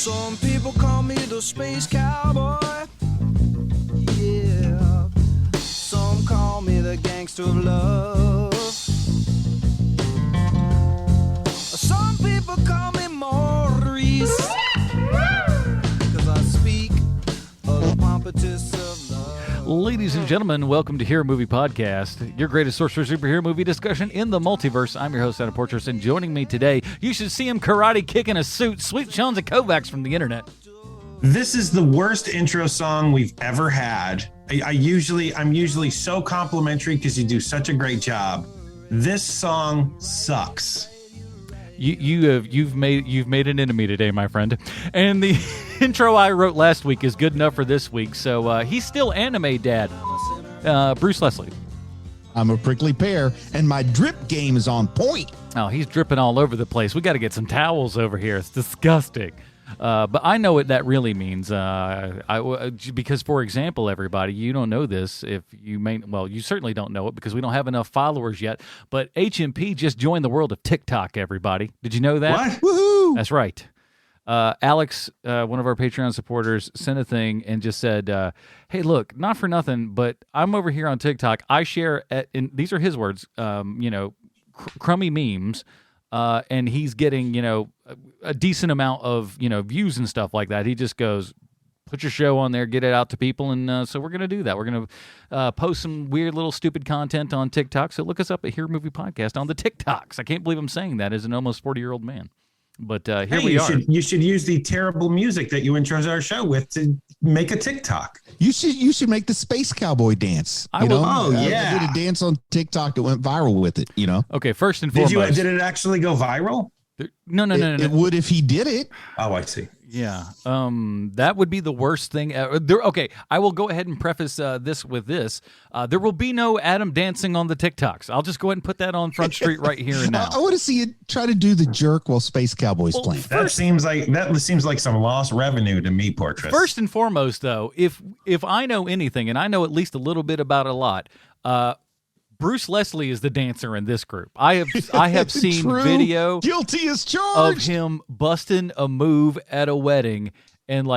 Some people call me the space cowboy. Yeah. Some call me the gangster of love. Some people call me Maurice. Cause I speak of the pompatus of love. Ladies and gentlemen, welcome to Hero Movie Podcast, your greatest source for superhero movie discussion in the multiverse. I'm your host, Adam Portress, and joining me today, you should see him karate kicking a suit, Sweet Sean Kovacs from the internet. This is the worst intro song we've ever had. I'm usually so complimentary because you do such a great job. This song sucks. You've made an enemy today, my friend. And the intro I wrote last week is good enough for this week. So he's still anime dad, Bruce Leslie. I'm a prickly pear, and my drip game is on point. Oh, he's dripping all over the place. We got to get some towels over here. It's disgusting. But I know what that really means. Because, for example, everybody, you don't know this. You certainly don't know it because we don't have enough followers yet. But HMP just joined the world of TikTok, everybody. Did you know that? What? Woohoo! That's right. Alex, one of our Patreon supporters, sent a thing and just said, hey, look, not for nothing, but I'm over here on TikTok. I share, these are his words, crummy memes. And he's getting, a decent amount of, views and stuff like that. He just goes, put your show on there, get it out to people. And so we're going to do that. We're going to post some weird little stupid content on TikTok. So look us up at Hero Movie Podcast on the TikToks. I can't believe I'm saying that as an almost 40-year-old man. But here we are. You should use the terrible music that you intro our show with to make a TikTok. You should make the space cowboy dance. I will. Oh, yeah. I did a dance on TikTok that went viral with it, Okay, first and foremost. Did it actually go viral? No. It would if he did it. Oh, I see. Yeah. That would be the worst thing ever. Okay, I will go ahead and preface this with this. There will be no Adam dancing on the TikToks. I'll just go ahead and put that on Front Street right here and now. I want to see you try to do the jerk while Space Cowboy's playing. That seems like some lost revenue to me, Portress. First and foremost, though, if I know anything, and I know at least a little bit about a lot, Bruce Leslie is the dancer in this group. I have seen True. video Guilty as of charged. him busting a move at a wedding, and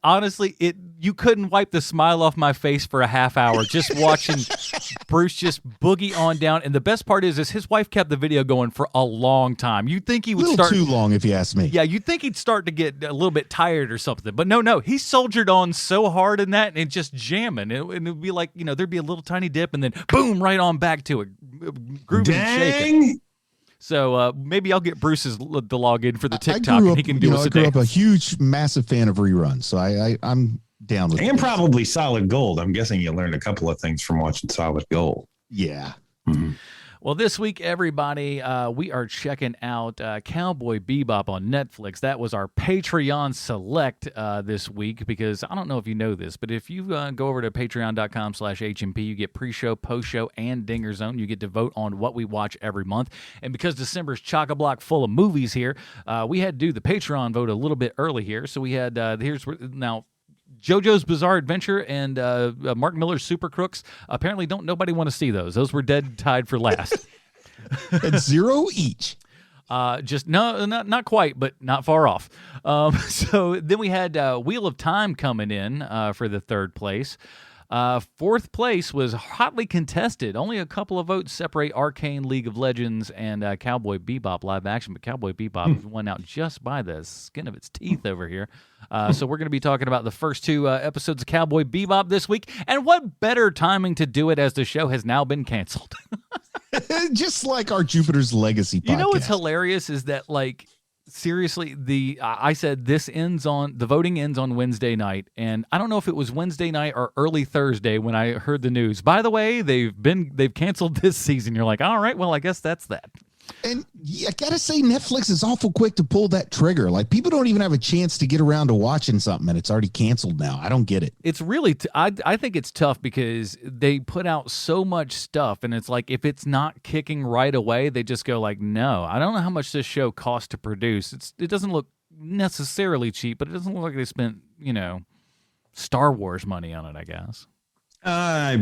honestly, you couldn't wipe the smile off my face for a half hour just watching Bruce just boogie on down. And the best part is his wife kept the video going for a long time. You'd think he would start too long, if you ask me. Yeah, you'd think he'd start to get a little bit tired or something. But no, he soldiered on so hard in that and just jamming. And it'd be like, there'd be a little tiny dip and then boom, right on back to it. Grooving and shaking. So maybe I'll get Bruce's to log in for the TikTok and he can do us a dance. I grew up a huge, massive fan of reruns, so I'm down with it. And probably Solid Gold. I'm guessing you learned a couple of things from watching Solid Gold. Yeah. Mm-hmm. Well, this week, everybody, we are checking out Cowboy Bebop on Netflix. That was our Patreon select this week because I don't know if you know this, but if you go over to patreon.com/HMP, you get pre-show, post-show, and Dinger Zone. You get to vote on what we watch every month. And because December's chock-a-block full of movies here, we had to do the Patreon vote a little bit early here. So we had, now, JoJo's Bizarre Adventure and Mark Miller's Super Crooks. Apparently, nobody want to see those. Those were dead tied for last. At 0 each. Just not quite, but not far off. So then we had Wheel of Time coming in for the third place. Fourth place was hotly contested. Only a couple of votes separate Arcane, League of Legends, and Cowboy Bebop live action. But Cowboy Bebop won out just by the skin of its teeth over here. So we're going to be talking about the first two episodes of Cowboy Bebop this week. And what better timing to do it as the show has now been canceled? Just like our Jupiter's Legacy podcast. You know what's hilarious is that, seriously, I said the voting ends on Wednesday night, and I don't know if it was Wednesday night or early Thursday when I heard the news. By the way, they've canceled this season. You're like, all right, well, I guess that's that. And I gotta say, Netflix is awful quick to pull that trigger. Like, people don't even have a chance to get around to watching something, and it's already canceled now. I don't get it. It's really, I think it's tough because they put out so much stuff, and it's like if it's not kicking right away, they just go like, no. I don't know how much this show costs to produce. It doesn't look necessarily cheap, but it doesn't look like they spent, Star Wars money on it, I guess.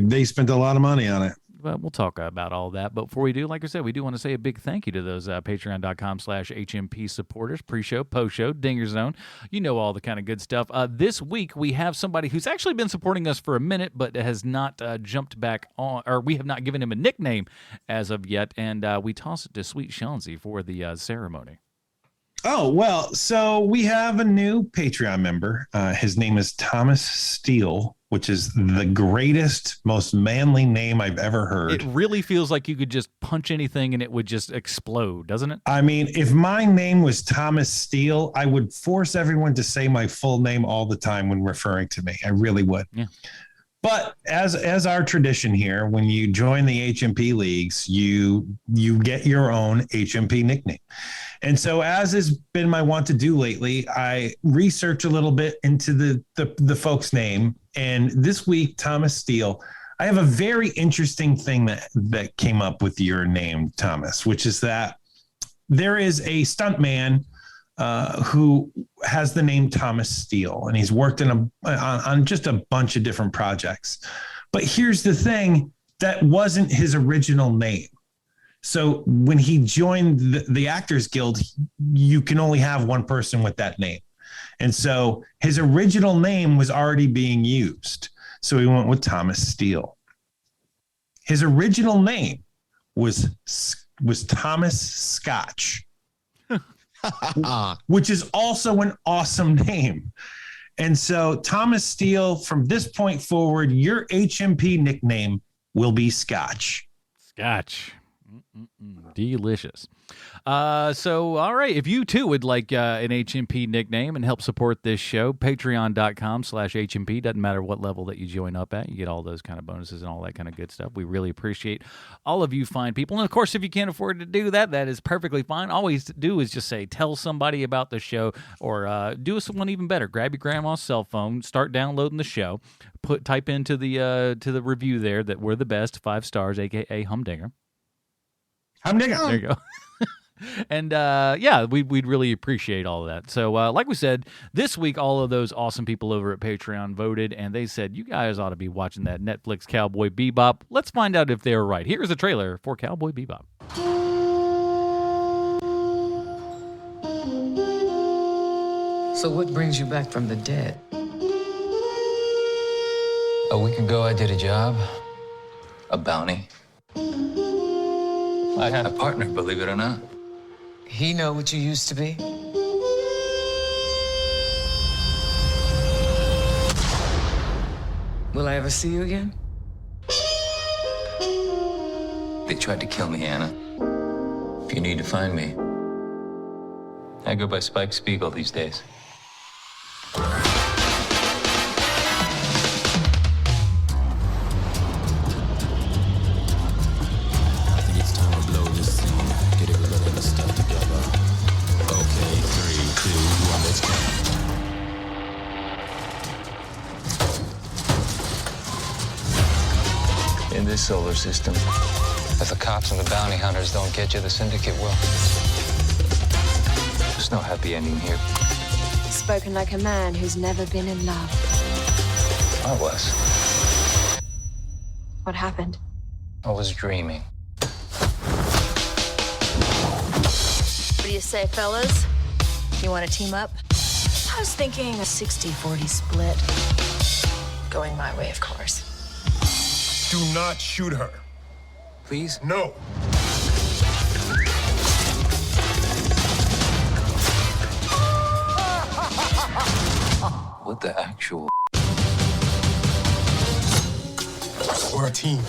They spent a lot of money on it. we'll talk about all that. But before we do, like I said, we do want to say a big thank you to those patreon.com/HMP supporters, pre-show, post-show, Dinger Zone. You know all the kind of good stuff. This week, we have somebody who's actually been supporting us for a minute, but has not jumped back on, or we have not given him a nickname as of yet, and we toss it to Sweet Shanzi for the ceremony. Oh, well, so we have a new Patreon member. His name is Thomas Steele, which is the greatest, most manly name I've ever heard. It really feels like you could just punch anything and it would just explode, doesn't it? I mean, if my name was Thomas Steele, I would force everyone to say my full name all the time when referring to me. I really would. Yeah. But as our tradition here, when you join the HMP leagues, you get your own HMP nickname. And so, as has been my want to do lately, I research a little bit into the folks' name. And this week, Thomas Steele, I have a very interesting thing that came up with your name, Thomas, which is that there is a stuntman who has the name Thomas Steele, and he's worked on just a bunch of different projects. But here's the thing, that wasn't his original name. So when he joined the Actors Guild, you can only have one person with that name. And so his original name was already being used. So he went with Thomas Steele. His original name was Thomas Scotch, which is also an awesome name. And so Thomas Steele, from this point forward, your HMP nickname will be Scotch. Scotch. Delicious. So, all right. If you too would like an HMP nickname and help support this show, patreon.com/HMP. Doesn't matter what level that you join up at. You get all those kind of bonuses and all that kind of good stuff. We really appreciate all of you fine people. And of course, if you can't afford to do that, that is perfectly fine. All we do is just say, tell somebody about the show, or do us one even better. Grab your grandma's cell phone, start downloading the show, type into the review there that we're the best, 5 stars, aka Humdinger. There you go. And we'd really appreciate all of that. So like we said, this week all of those awesome people over at Patreon voted, and they said you guys ought to be watching that Netflix Cowboy Bebop. Let's find out if they were right. Here's a trailer for Cowboy Bebop. So what brings you back from the dead? A week ago, I did a job, a bounty. I had a partner, believe it or not. He know what you used to be? Will I ever see you again? They tried to kill me, Anna. If you need to find me, I go by Spike Spiegel these days. In this solar system, if the cops and the bounty hunters don't get you, the syndicate will. There's no happy ending here. Spoken like a man who's never been in love. I was. What happened? I was dreaming. What do you say, fellas? You want to team up? I was thinking a 60-40 split. Going my way, of course. Do not shoot her. Please? No. What the actual? We're a team.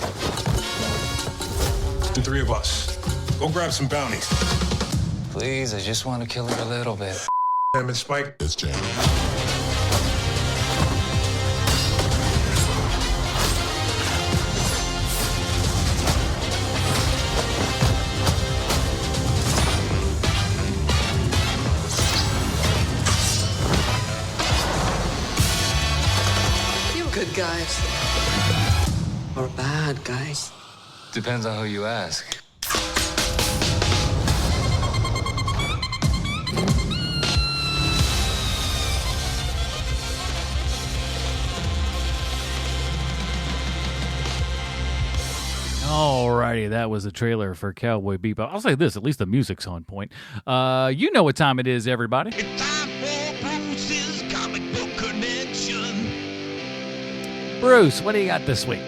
The 3 of us. Go grab some bounties. Please, I just want to kill her a little bit. Damn it, Spike. It's Jam. Good guys. Or bad guys. Depends on who you ask. Oh, Alrighty, that was a trailer for Cowboy Bebop. I'll say this, at least the music's on point. You know what time it is, everybody. It's time for Bruce's Comic Book Connection. Bruce, what do you got this week?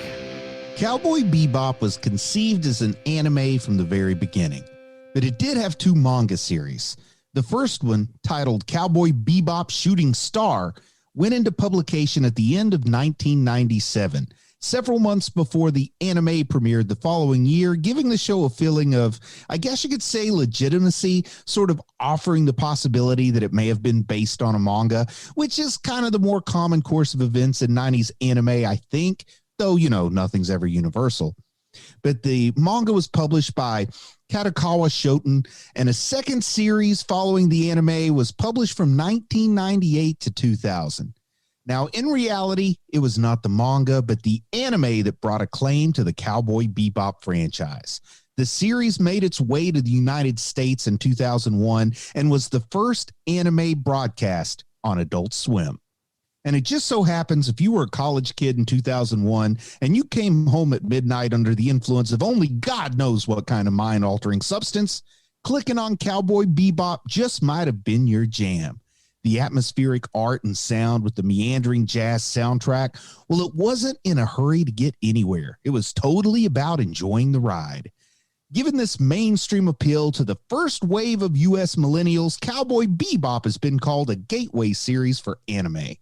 Cowboy Bebop was conceived as an anime from the very beginning, but it did have 2 manga series. The first one, titled Cowboy Bebop Shooting Star, went into publication at the end of 1997, several months before the anime premiered the following year, giving the show a feeling of, I guess you could say, legitimacy, sort of offering the possibility that it may have been based on a manga, which is kind of the more common course of events in 90s anime, I think, though, nothing's ever universal. But the manga was published by Kadokawa Shoten, and a second series following the anime was published from 1998 to 2000. Now, in reality, it was not the manga, but the anime that brought acclaim to the Cowboy Bebop franchise. The series made its way to the United States in 2001 and was the first anime broadcast on Adult Swim. And it just so happens if you were a college kid in 2001 and you came home at midnight under the influence of only God knows what kind of mind-altering substance, clicking on Cowboy Bebop just might have been your jam. The atmospheric art and sound with the meandering jazz soundtrack, well, it wasn't in a hurry to get anywhere. It was totally about enjoying the ride. Given this mainstream appeal to the first wave of U.S. millennials, Cowboy Bebop has been called a gateway series for anime.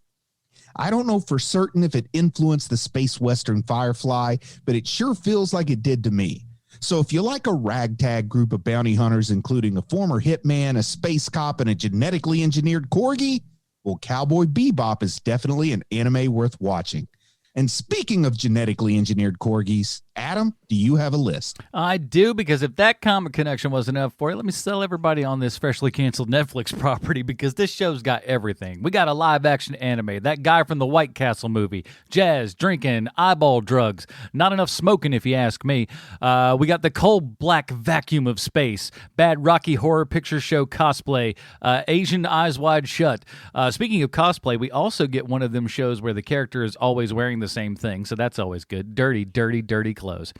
I don't know for certain if it influenced the space western Firefly, but it sure feels like it did to me. So if you like a ragtag group of bounty hunters, including a former hitman, a space cop, and a genetically engineered corgi, well, Cowboy Bebop is definitely an anime worth watching. And speaking of genetically engineered corgis, Adam, do you have a list? I do, because if that comic connection wasn't enough for you, let me sell everybody on this freshly canceled Netflix property, because this show's got everything. We got a live-action anime, that guy from the White Castle movie, jazz, drinking, eyeball drugs, not enough smoking if you ask me. We got the cold black vacuum of space, bad Rocky Horror Picture Show cosplay, Asian Eyes Wide Shut. Speaking of cosplay, we also get one of them shows where the character is always wearing the same thing, so that's always good. Dirty, dirty, dirty clothes.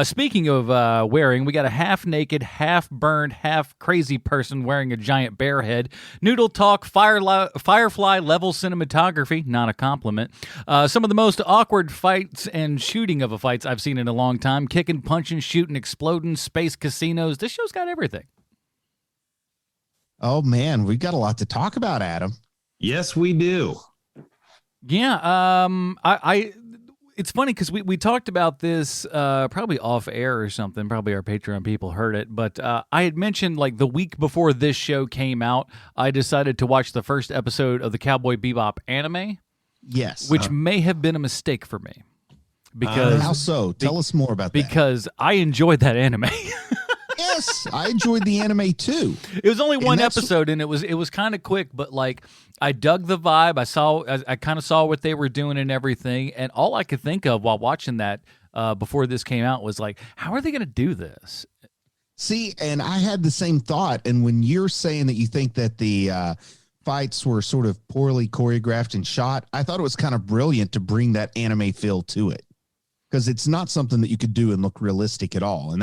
Speaking of wearing, we got a half-naked, half-burned, half-crazy person wearing a giant bear head. Noodle talk, Firefly-level cinematography, not a compliment. Some of the most awkward fights and shooting of fights I've seen in a long time. Kicking, punching, shooting, exploding, space casinos. This show's got everything. Oh, man, we've got a lot to talk about, Adam. Yes, we do. Yeah, it's funny because we talked about this probably off air or something. Probably our Patreon people heard it, but I had mentioned like the week before this show came out, I decided to watch the first episode of the Cowboy Bebop anime. Yes, which may have been a mistake for me because how so? Tell us more about that. Because I enjoyed that anime. Yes, I enjoyed the anime too. It was only one episode, and it was kind of quick, but like I dug the vibe. I kind of saw what they were doing and everything, and all I could think of while watching that before this came out was like, how are they going to do this? See, and I had the same thought. And when you're saying that you think that the fights were sort of poorly choreographed and shot, I thought it was kind of brilliant to bring that anime feel to it. Because it's not something that you could do and look realistic at all. And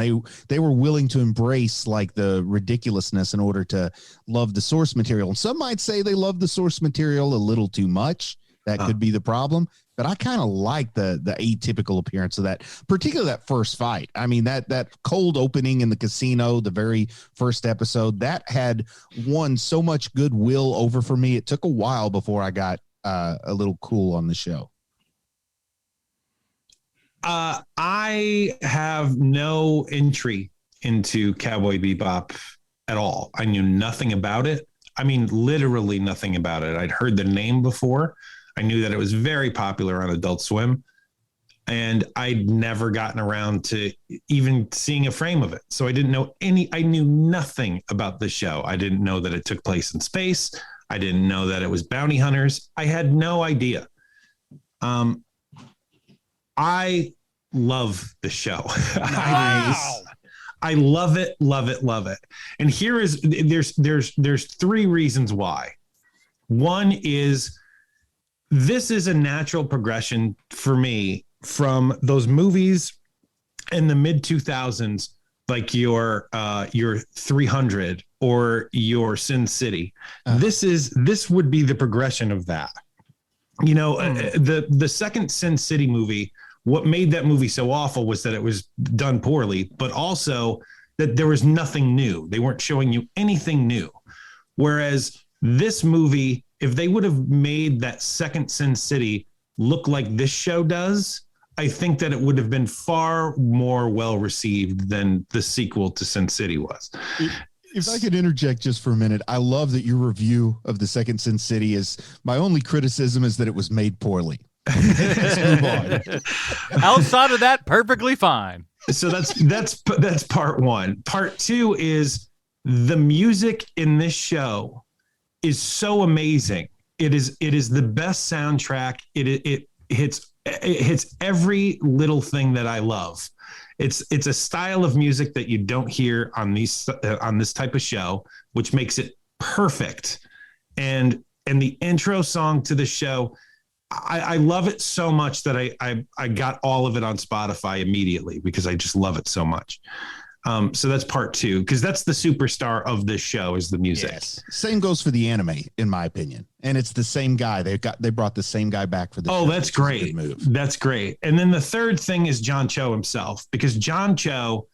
they were willing to embrace like the ridiculousness in order to love the source material. And some might say they love the source material a little too much. That could be the problem. But I kind of like the atypical appearance of that, particularly that first fight. I mean, that cold opening in the casino, the very first episode, that had won so much goodwill over for me. It took a while before I got a little cool on the show. I have no entry into Cowboy Bebop at all. I knew nothing about it. I mean, literally nothing about it. I'd heard the name before. I knew that it was very popular on Adult Swim, and I'd never gotten around to even seeing a frame of it. So I didn't know I knew nothing about the show. I didn't know that it took place in space. I didn't know that it was bounty hunters. I had no idea. I love the show. Wow. I love it, love it, love it. And there's 3 reasons why. One is this is a natural progression for me from those movies in the mid 2000s, like your 300 or your Sin City. This would be the progression of that. You know, the second Sin City movie, what made that movie so awful was that it was done poorly, but also that there was nothing new. They weren't showing you anything new. Whereas this movie, if they would have made that second Sin City look like this show does, I think that it would have been far more well received than the sequel to Sin City was. If I could interject just for a minute, I love that your review of the second Sin City is, my only criticism is that it was made poorly. Let's move on. Outside of that, perfectly fine. So that's part one. Part two is the music in this show is so amazing. It is the best soundtrack. It hits every little thing that I love. It's a style of music that you don't hear on this type of show, which makes it perfect. And the intro song to the show, I love it so much that I got all of it on Spotify immediately because I just love it so much. So that's part two, because that's the superstar of this show is the music. Yes. Same goes for the anime, in my opinion. And it's the same guy. They brought the same guy back for the show. That's great. That's great. And then the third thing is John Cho himself, because John Cho,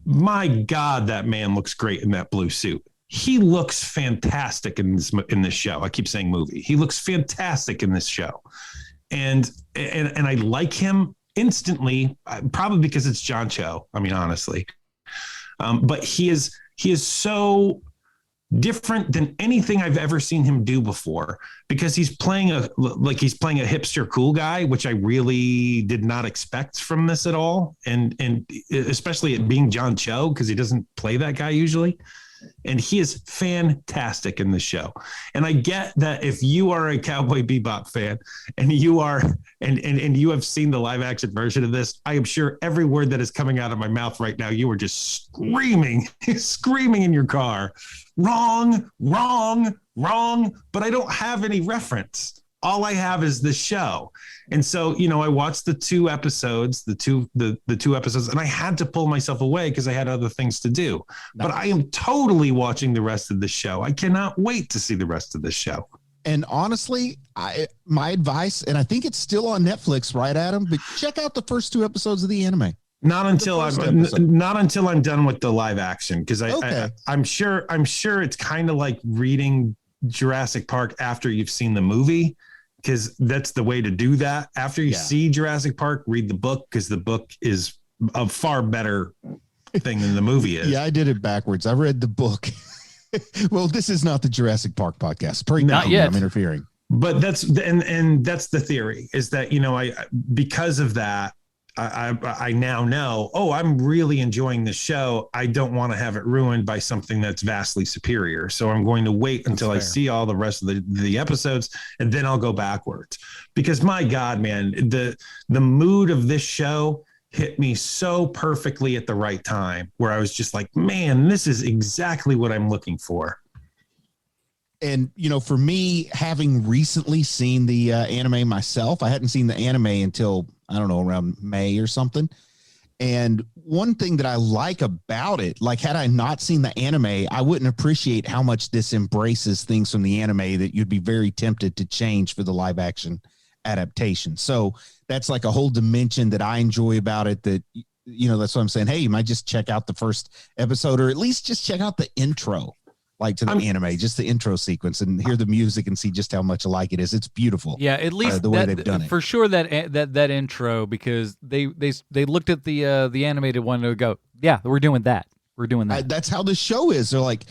my God, that man looks great in that blue suit. He looks fantastic in this show. I keep saying movie. He looks fantastic in this show. And I like him instantly, probably because it's John Cho. I mean, honestly, but he is so different than anything I've ever seen him do before, because he's playing a hipster cool guy, which I really did not expect from this at all. And especially it being John Cho, because he doesn't play that guy usually. And he is fantastic in the show. And I get that if you are a Cowboy Bebop fan and you are and you have seen the live action version of this, I am sure every word that is coming out of my mouth right now, you are just screaming in your car. Wrong. But I don't have any reference. All I have is the show. And so, you know, I watched the two episodes, the two episodes, and I had to pull myself away because I had other things to do. Nice. But I am totally watching the rest of the show. I cannot wait to see the rest of the show. And honestly, my advice, and I think it's still on Netflix, right, Adam? But check out the first two episodes of the anime. Not until I'm done with the live action, because I'm sure it's kind of like reading Jurassic Park after you've seen the movie, because that's the way to do that. After you see Jurassic Park, read the book, because the book is a far better thing than the movie is. Yeah, I did it backwards. I read the book. Well, this is not the Jurassic Park podcast. Not yet. I'm interfering. But that's the theory, is that, you know, because of that, I now know, I'm really enjoying the show. I don't want to have it ruined by something that's vastly superior. So I'm going to wait until I see all the rest of the episodes, and then I'll go backwards. Because my God, man, the mood of this show hit me so perfectly at the right time, where I was just like, man, this is exactly what I'm looking for. And, you know, for me, having recently seen the anime myself, I hadn't seen the anime until, I don't know, around May or something. And one thing that I like about it, like had I not seen the anime, I wouldn't appreciate how much this embraces things from the anime that you'd be very tempted to change for the live action adaptation. So that's like a whole dimension that I enjoy about it, that, you know, that's what I'm saying. Hey, you might just check out the first episode, or at least just check out the intro. Like to the anime, just the intro sequence, and hear the music and see just how much alike it is. It's beautiful. Yeah, at least the way they've done it. For sure, that intro, because they looked at the animated one and go, yeah, we're doing that. We're doing that. That's how the show is. They're like,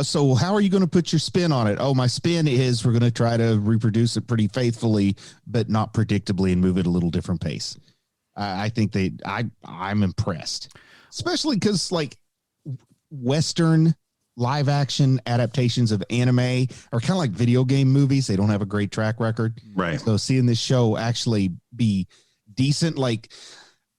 so how are you going to put your spin on it? Oh, my spin is we're going to try to reproduce it pretty faithfully, but not predictably, and move at a little different pace. I think I'm impressed, especially because like Western live action adaptations of anime are kind of like video game movies. They don't have a great track record. Right. So seeing this show actually be decent, like,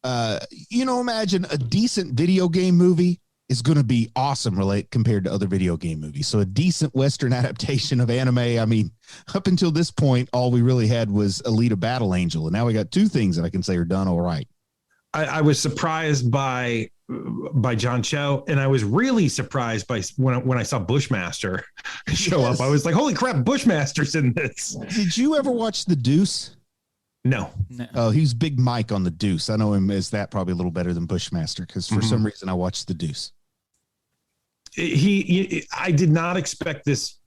imagine a decent video game movie is going to be awesome compared to other video game movies. So a decent Western adaptation of anime. I mean, up until this point, all we really had was Alita Battle Angel. And now we got two things that I can say are done all right. I was surprised by John Cho, and I was really surprised by when I saw Bushmaster show up. I was like, "Holy crap, Bushmaster's in this!" Did you ever watch The Deuce? No. Oh, he's Big Mike on The Deuce. I know him as that, probably a little better than Bushmaster, because for some reason I watched The Deuce. I did not expect this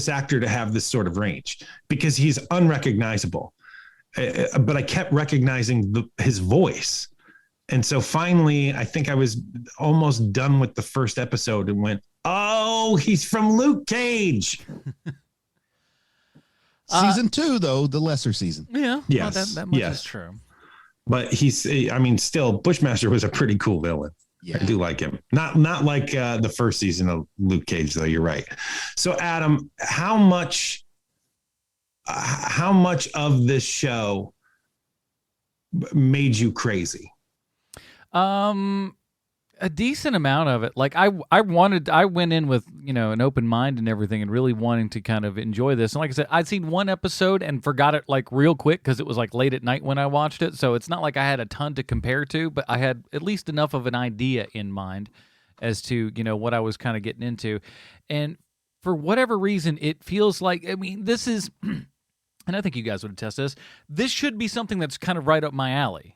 actor to have this sort of range, because he's unrecognizable. But I kept recognizing his voice. And so finally, I think I was almost done with the first episode and went, "Oh, he's from Luke Cage." Season 2, though, the lesser season. Yeah. Yes. Well, that much is true. But still, Bushmaster was a pretty cool villain. Yeah. I do like him. Not like the first season of Luke Cage, though. You're right. So, Adam, how much of this show made you crazy? A decent amount of it. Like I went in with, an open mind and everything, and really wanting to kind of enjoy this. And like I said, I'd seen one episode and forgot it like real quick, because it was like late at night when I watched it. So it's not like I had a ton to compare to, but I had at least enough of an idea in mind as to, what I was kind of getting into. And for whatever reason, it feels like, this is, and I think you guys would attest to this, this should be something that's kind of right up my alley,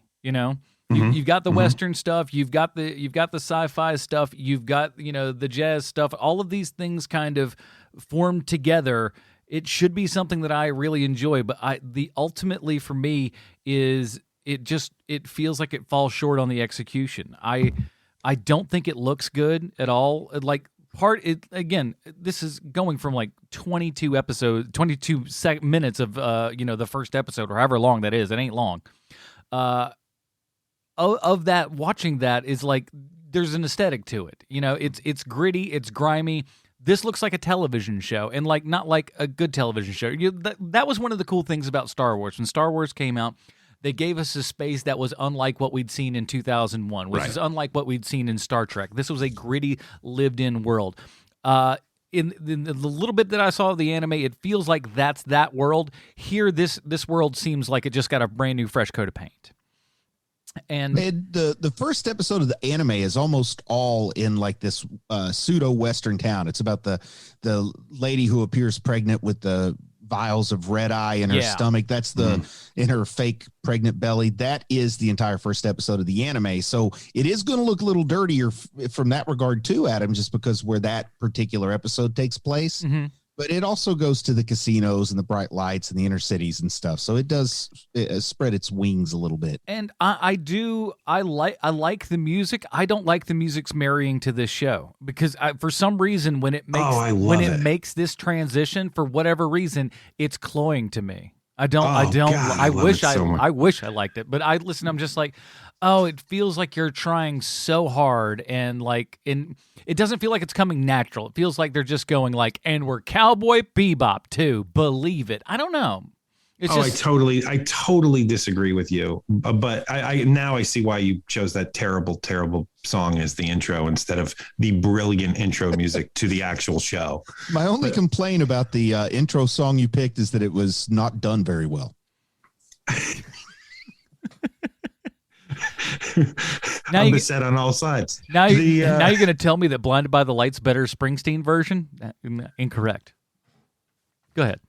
You've got the Western stuff, you've got the sci-fi stuff, you've got, the jazz stuff, all of these things kind of formed together. It should be something that I really enjoy, but ultimately for me is it feels like it falls short on the execution. I don't think it looks good at all. Again, this is going from like 22 minutes of the first episode, or however long that is. It ain't long. Of that, watching that is like, there's an aesthetic to it. It's gritty, it's grimy. This looks like a television show, and like not like a good television show. That was one of the cool things about Star Wars. When Star Wars came out, they gave us a space that was unlike what we'd seen in 2001, which is unlike what we'd seen in Star Trek. This was a gritty, lived-in world. In the little bit that I saw of the anime, it feels like that's that world. Here, this world seems like it just got a brand new, fresh coat of paint. And the first episode of the anime is almost all in like this pseudo Western town. It's about the lady who appears pregnant with the vials of red eye in her stomach. That's in her fake pregnant belly. That is the entire first episode of the anime. So it is going to look a little dirtier from that regard too, Adam, just because where that particular episode takes place. But it also goes to the casinos and the bright lights and the inner cities and stuff. So it does spread its wings a little bit. And I like the music. I don't like the music's marrying to this show, because for some reason when it makes this transition, for whatever reason, it's cloying to me. I wish I liked it, but I'm just like, oh, it feels like you're trying so hard, and it doesn't feel like it's coming natural. It feels like they're just going like, and we're Cowboy Bebop too. Believe it. I don't know. I totally disagree with you. But I now I see why you chose that terrible song as the intro instead of the brilliant intro music to the actual show. My only complaint about the intro song you picked is that it was not done very well. Now I'm beset on all sides. Now you're going to tell me that Blinded by the Light's better Springsteen version? Incorrect. Go ahead.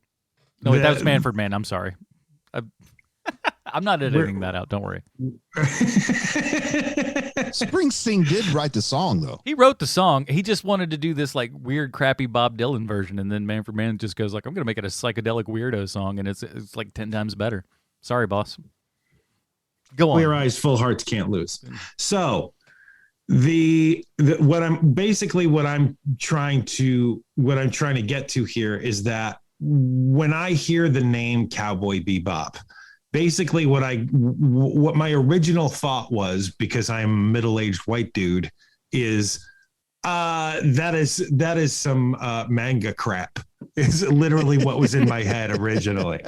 No, wait, that was Manfred Mann. I'm sorry. I'm not editing that out. Don't worry. Springsteen did write the song, though. He wrote the song. He just wanted to do this like weird, crappy Bob Dylan version, and then Manfred Mann just goes like, "I'm going to make it a psychedelic weirdo song," and it's like 10 times better. Sorry, boss. Go on. Clear eyes, full hearts can't lose. So what I'm trying to get to here is that when I hear the name Cowboy Bebop, basically what my original thought was, because I'm a middle-aged white dude, is that is some manga crap. Is literally what was in my head originally.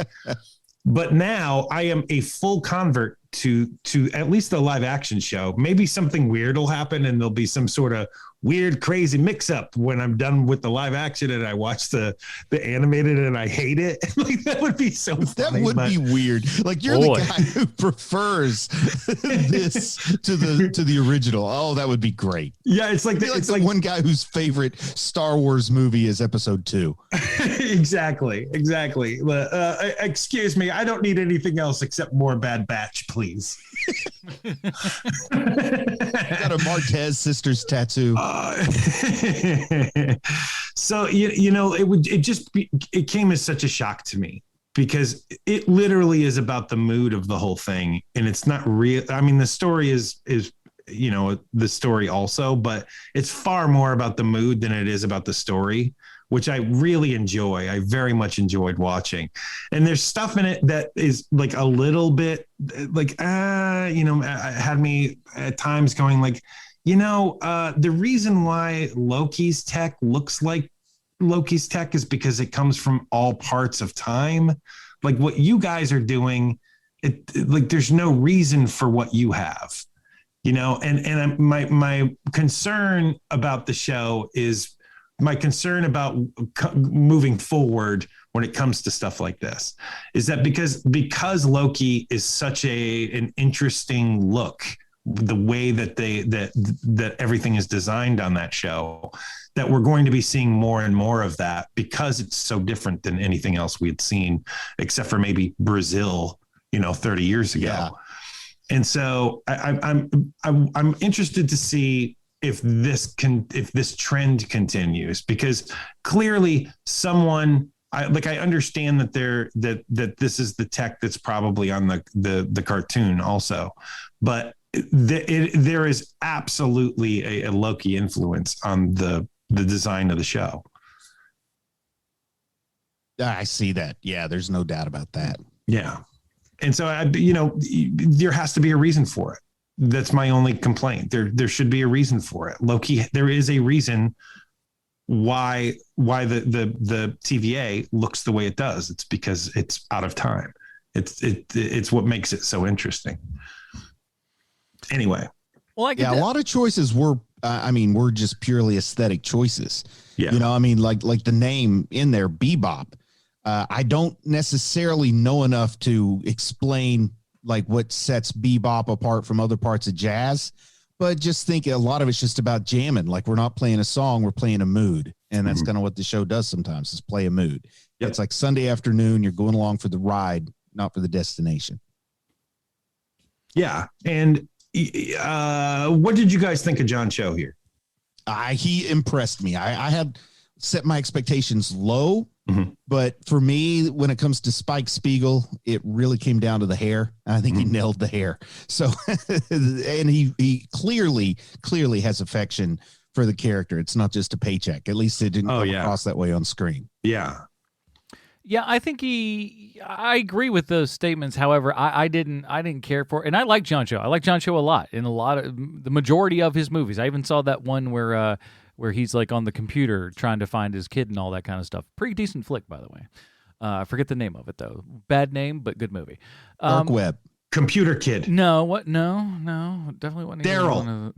But now I am a full convert to at least the live action show. Maybe something weird will happen and there'll be some sort of weird, crazy mix up when I'm done with the live action and I watch the animated and I hate it. Like that would be so funny. That would be weird. Like you're Boy. the guy who prefers this to the original. Oh, that would be great. Yeah, it's like It's like one guy whose favorite Star Wars movie is Episode 2. exactly. Excuse me, I don't need anything else except more Bad Batch, please. Got a Martez sisters tattoo. So it came as such a shock to me because it literally is about the mood of the whole thing, and it's not real. I mean, the story is the story also, but it's far more about the mood than it is about the story, which I really enjoy. I very much enjoyed watching. And there's stuff in it that is like a little bit like, had me at times going like, the reason why Loki's tech looks like Loki's tech is because it comes from all parts of time. Like what you guys are doing, like there's no reason for what you have. And my concern about the show is my concern about moving forward when it comes to stuff like this is that because Loki is such an interesting look, the way that that everything is designed on that show, that we're going to be seeing more and more of that because it's so different than anything else we had seen, except for maybe Brazil, 30 years ago. Yeah. And so I'm interested to see if this trend continues, because clearly I understand that this is the tech that's probably on the cartoon also, but there is absolutely a Loki influence on the design of the show. I see that. Yeah, there's no doubt about that. Yeah. And so, there has to be a reason for it. That's my only complaint. There should be a reason for it. Loki, there is a reason why the TVA looks the way it does. It's because it's out of time. It's what makes it so interesting. Anyway. Well, a lot of choices were just purely aesthetic choices. Yeah. Like the name in there, Bebop. I don't necessarily know enough to explain like what sets bebop apart from other parts of jazz, but just think a lot of it's just about jamming. Like we're not playing a song, we're playing a mood. And that's kind of what the show does sometimes, is play a mood. Yep. It's like Sunday afternoon, you're going along for the ride, not for the destination. Yeah. And what did you guys think of John Cho here? He impressed me. I had set my expectations low. Mm-hmm. But for me, when it comes to Spike Spiegel, it really came down to the hair. I think he nailed the hair. So, and he clearly has affection for the character. It's not just a paycheck. At least it didn't come across that way on screen. Yeah. Yeah, I think I agree with those statements. However, I didn't care for it. And I like John Cho. I like John Cho a lot in the majority of his movies. I even saw that one where he's like on the computer trying to find his kid and all that kind of stuff. Pretty decent flick, by the way. I forget the name of it, though. Bad name, but good movie. Dark Web. Computer Kid. No, what? No. Definitely wasn't.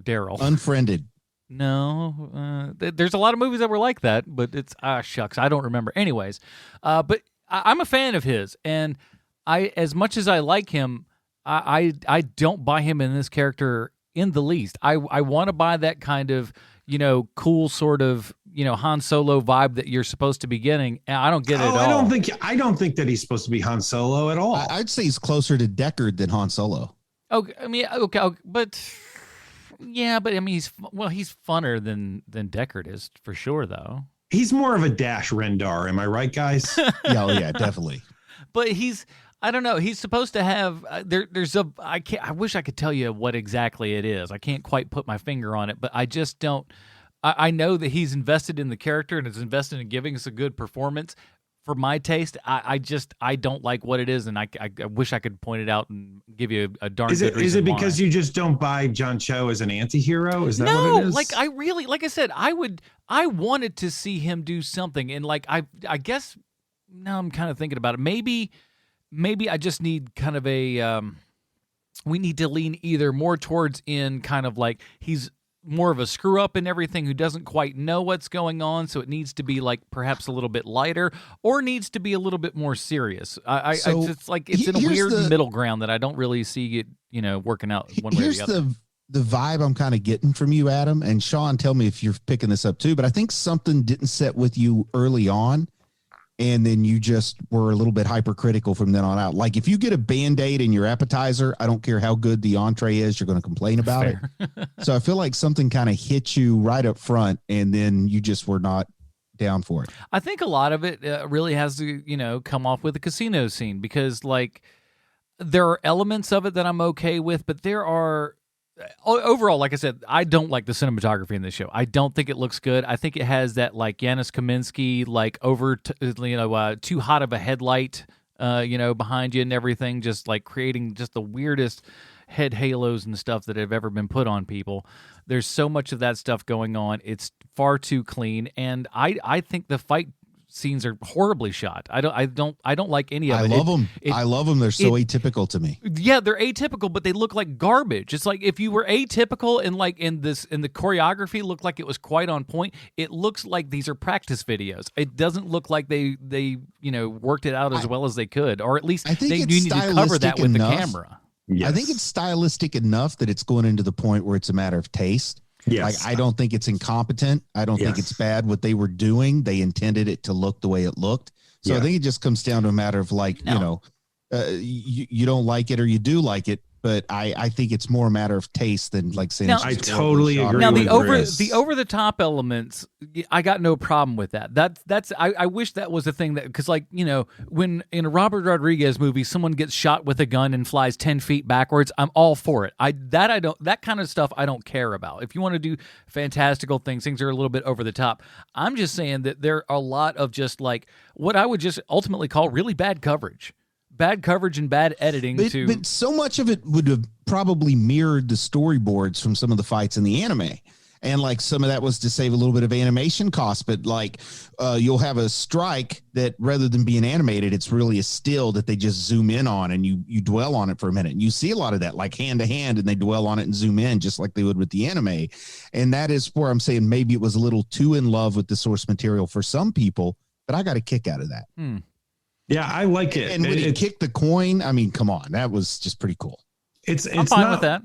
Daryl. Unfriended. No. There's a lot of movies that were like that, but it's, shucks, I don't remember. Anyways, but I'm a fan of his, and as much as I like him, I don't buy him in this character in the least. I want to buy that kind of, cool sort of, Han Solo vibe that you're supposed to be getting. And I don't get it at all. I don't think that he's supposed to be Han Solo at all. I'd say he's closer to Deckard than Han Solo. Okay, but he's funner than Deckard is for sure, though. He's more of a Dash Rendar. Am I right, guys? Yeah, definitely. But I don't know. He's supposed to have. I wish I could tell you what exactly it is. I can't quite put my finger on it, but I just don't. I know that he's invested in the character and is invested in giving us a good performance. For my taste, I don't like what it is, and I wish I could point it out and give you a darn good reason. Is it because you just don't buy John Cho as an anti-hero? Is that what it is? Like like I said, I wanted to see him do something, and like I guess now I'm kind of thinking about it. Maybe I just need kind of a we need to lean either more towards in kind of like he's more of a screw up and everything, who doesn't quite know what's going on, so it needs to be like perhaps a little bit lighter, or needs to be a little bit more serious. It's like it's in a weird middle ground that I don't really see it, working out one way or the other. Here's the vibe I'm kind of getting from you, Adam, and Sean, tell me if you're picking this up too, but I think something didn't set with you early on, and then you just were a little bit hypercritical from then on out. Like if you get a Band-Aid in your appetizer, I don't care how good the entree is, you're going to complain about it. So I feel like something kind of hit you right up front, and then you just were not down for it. I think a lot of it really has to, come off with the casino scene, because like there are elements of it that I'm okay with, but there are overall, like I said, I don't like the cinematography in this show. I don't think it looks good. I think it has that like Janusz Kaminski, like too hot of a headlight, behind you and everything, just like creating just the weirdest head halos and stuff that have ever been put on people. There's so much of that stuff going on. It's far too clean, and I think the fight scenes are horribly shot. I don't like any of it. I love them. They're so atypical to me. Yeah, they're atypical, but they look like garbage. It's like if you were atypical and like in the choreography looked like it was quite on point. It looks like these are practice videos. It doesn't look like they worked it out as well as they could, or at least they need to cover that with the camera. Yes. I think it's stylistic enough that it's going into the point where it's a matter of taste. Yes. Like, I don't think it's incompetent. I don't think it's bad what they were doing. They intended it to look the way it looked. So I think it just comes down to a matter of like, you don't like it or you do like it. But I think it's more a matter of taste than like saying. I totally agree. Now with the over the top elements, I got no problem with that. That's I wish that was a thing, that because when in a Robert Rodriguez movie someone gets shot with a gun and flies 10 feet backwards, I'm all for it. That kind of stuff I don't care about. If you want to do fantastical things are a little bit over the top. I'm just saying that there are a lot of just like what I would just ultimately call really bad coverage. Bad coverage and bad editing. But so much of it would have probably mirrored the storyboards from some of the fights in the anime. And like some of that was to save a little bit of animation cost, but like you'll have a strike that rather than being animated, it's really a still that they just zoom in on, and you dwell on it for a minute. And you see a lot of that, like hand to hand, and they dwell on it and zoom in just like they would with the anime. And that is where I'm saying maybe it was a little too in love with the source material for some people, but I got a kick out of that. Yeah, I like it. And when he kicked the coin, I mean, come on, that was just pretty cool. I'm fine with that.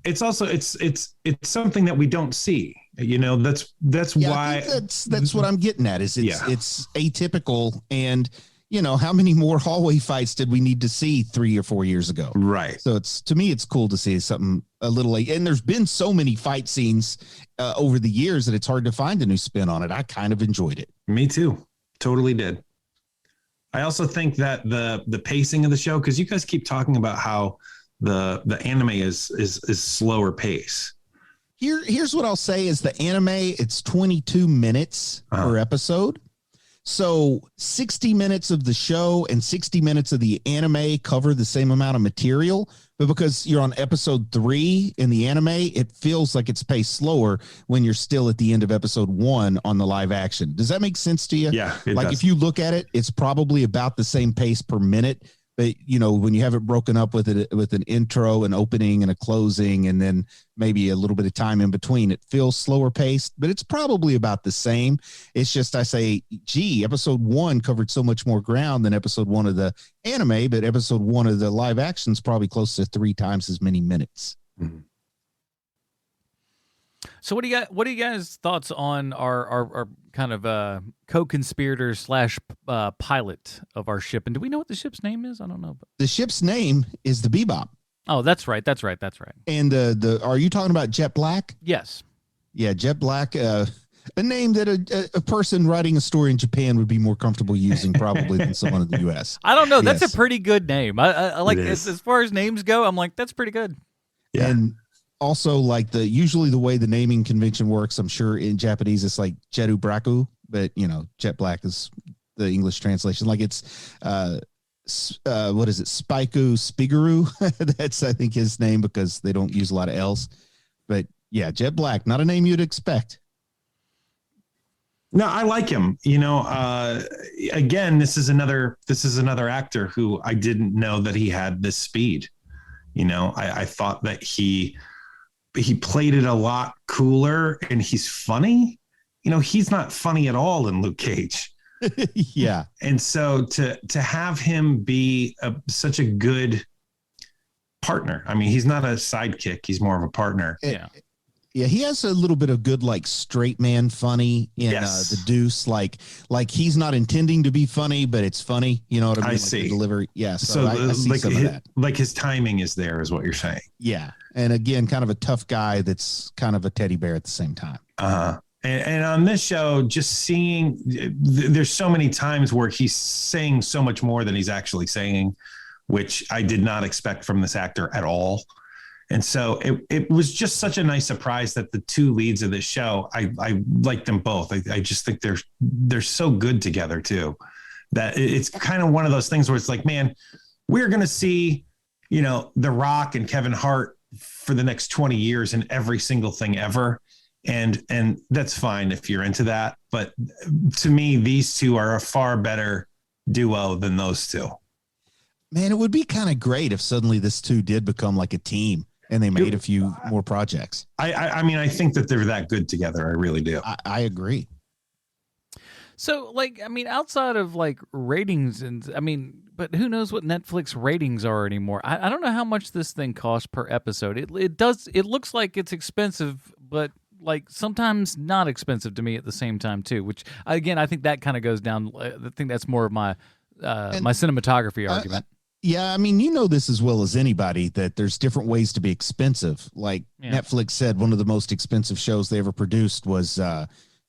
It's also it's something that we don't see. That's why. That's what I'm getting at. It's atypical, and how many more hallway fights did we need to see 3 or 4 years ago? Right. So to me, it's cool to see something a little late. And there's been so many fight scenes over the years that it's hard to find a new spin on it. I kind of enjoyed it. Me too. Totally did. I also think that the pacing of the show, because you guys keep talking about how the anime is slower pace. Here's what I'll say is the anime, it's 22 minutes per episode. So 60 minutes of the show and 60 minutes of the anime cover the same amount of material, but because you're on episode 3 in the anime, it feels like it's paced slower when you're still at the end of episode 1 on the live action. Does that make sense to you? Yeah. Like if you look at it, it's probably about the same pace per minute. But, when you have it broken up with an intro, an opening, and a closing, and then maybe a little bit of time in between, it feels slower paced, but it's probably about the same. It's just I say, episode 1 covered so much more ground than episode 1 of the anime, but episode 1 of the live action is probably close to 3 times as many minutes. Mm-hmm. So what do you guys thoughts on our kind of co-conspirator / pilot of our ship? And do we know what the ship's name is? I don't know. The ship's name is the Bebop. Oh, that's right. And are you talking about Jet Black? Yes. Yeah, Jet Black. A name that a person writing a story in Japan would be more comfortable using probably than someone in the U.S. I don't know. That's a pretty good name. I like as far as names go. I'm like, that's pretty good. Yeah. And also, like usually the way the naming convention works, I'm sure in Japanese it's like Jetu Braku, but Jet Black is the English translation. Like it's what is it, Spaiku Spiguru? That's I think his name because they don't use a lot of L's. But yeah, Jet Black, not a name you'd expect. No, I like him. Again, this is another actor who I didn't know that he had this speed. I thought that he he played it a lot cooler, and he's funny. He's not funny at all in Luke Cage. Yeah. And so to have him be such a good partner. I mean, he's not a sidekick. He's more of a partner. Yeah. Yeah, he has a little bit of good, like, straight man funny in Yes. The Deuce. Like he's not intending to be funny, but it's funny. You know what I mean? I Like see. the delivery. Yeah. So, I see like some of that. like his timing is there, is what you're saying. Yeah. And again, kind of a tough guy that's kind of a teddy bear at the same time. And on this show, just seeing, there's so many times where he's saying so much more than he's actually saying, which I did not expect from this actor at all. And so it was just such a nice surprise that the two leads of this show, I like them both. I just think they're so good together too, that it's kind of one of those things where it's like, man, we're going to see, The Rock and Kevin Hart for the next 20 years in every single thing ever. And that's fine if you're into that. But to me, these two are a far better duo than those two. Man, it would be kind of great if suddenly this two did become like a team and they made a few more projects. I mean, I think that they're that good together. I really do. I agree. So, outside of ratings but who knows what Netflix ratings are anymore? I don't know how much this thing costs per episode. It looks like it's expensive, but sometimes not expensive to me at the same time too, which again, I think that kind of goes down. I think that's more of my my cinematography argument. Yeah, I mean, this as well as anybody that there's different ways to be expensive. Netflix said one of the most expensive shows they ever produced was